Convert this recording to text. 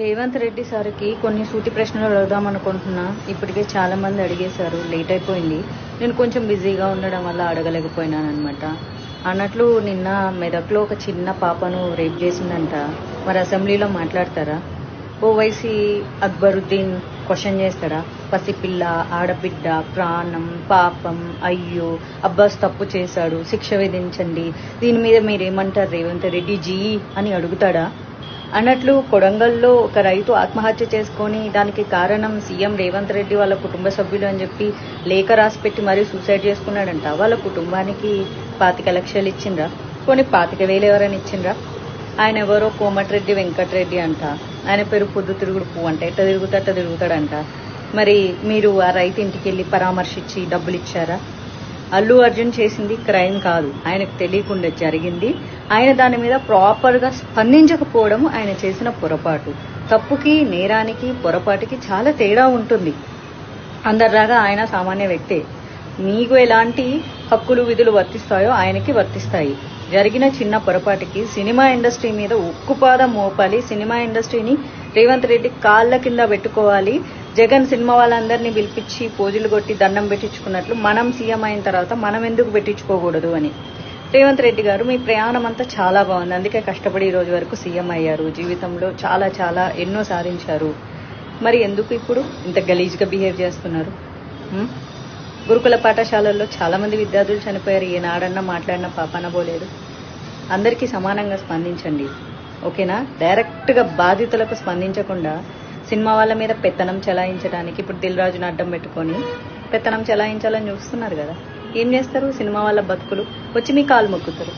రేవంత్ రెడ్డి సార్కి కొన్ని సూటి ప్రశ్నలు అడుగుదాం అనుకుంటున్నా. ఇప్పటికే చాలా మంది అడిగేశారు, లేట్ అయిపోయింది. నేను కొంచెం బిజీగా ఉండడం వల్ల అడగలేకపోయినాను అనమాట. అన్నట్లు నిన్న మెదక్లో ఒక చిన్న పాపను రేప్ చేసిందంట. మరి అసెంబ్లీలో మాట్లాడతారా? ఓవైసీ అక్బరుద్దీన్ క్వశ్చన్ చేస్తాడా? పసిపిల్ల, ఆడబిడ్డ, ప్రాణం, పాపం, అయ్యో అబ్బాస్ తప్పు చేశాడు, శిక్ష విధించండి, దీని మీద మీరేమంటారు రేవంత్ రెడ్డి జీ అని అడుగుతాడా? అన్నట్లు కొడంగల్లో ఒక రైతు ఆత్మహత్య చేసుకొని దానికి కారణం సీఎం రేవంత్ రెడ్డి వాళ్ళ కుటుంబ సభ్యులు అని చెప్పి లేఖ రాసిపెట్టి మరీ సూసైడ్ చేసుకున్నాడంట. వాళ్ళ కుటుంబానికి 25 లక్షలు ఇచ్చిండ్రా? కొన్ని 25,000 ఎవరైనా ఇచ్చిండ్రా? ఆయన ఎవరో కోమటిరెడ్డి వెంకటరెడ్డి అంట. ఆయన పేరు పొద్దు తిరుగుడు పువ్వు అంట. ఎట్ట తిరుగుతాడంట. మరి మీరు ఆ రైతు ఇంటికి వెళ్ళి పరామర్శించి డబ్బులు ఇచ్చారా? అల్లు అర్జున్ చేసింది క్రైమ్ కాదు, ఆయనకు తెలియకుండా జరిగింది. ఆయన దాని మీద ప్రాపర్గా స్పందించకపోవడం ఆయన చేసిన పొరపాటు. తప్పుకి, నేరానికి, పొరపాటుకి చాలా తేడా ఉంటుంది. అందరిలాగా ఆయన సామాన్య వ్యక్తే. మీకు ఎలాంటి హక్కులు విధులు వర్తిస్తాయో ఆయనకి వర్తిస్తాయి. జరిగిన చిన్న పొరపాటుకి సినిమా ఇండస్ట్రీ మీద ఉక్కుపాదం మోపాలి. సినిమా ఇండస్ట్రీని రేవంత్ రెడ్డి కాళ్ళ కింద పెట్టుకోవాలి. జగన్ సినిమా వాళ్ళందరినీ పిలిపించి పోజులు కొట్టి దండం పెట్టించుకున్నట్లు మనం సీఎం అయిన తర్వాత మనం ఎందుకు పెట్టించుకోకూడదు అని. రేవంత్ రెడ్డి గారు, మీ ప్రయాణం అంతా చాలా బాగుంది, అందుకే కష్టపడి ఈ రోజు వరకు సీఎం అయ్యారు. జీవితంలో చాలా చాలా ఎన్నో సాధించారు. మరి ఎందుకు ఇప్పుడు ఇంత గలీజ్గా బిహేవ్ చేస్తున్నారు? గురుకుల పాఠశాలల్లో చాలా మంది విద్యార్థులు చనిపోయారు. ఏనాడన్నా మాట్లాడినా పాపాన పోలేదు. అందరికీ సమానంగా స్పందించండి, ఓకేనా? డైరెక్ట్గా బాధితులకు స్పందించకుండా సినిమా వాళ్ళ మీద పెత్తనం చెలాయించడానికి ఇప్పుడు దిల్ రాజును అడ్డం పెట్టుకొని పెత్తనం చెలాయించాలని చూస్తున్నారు కదా. ఏం చేస్తారు? సినిమా వాళ్ళ బతుకులు వచ్చి మీ కాలు మొక్కుతారు.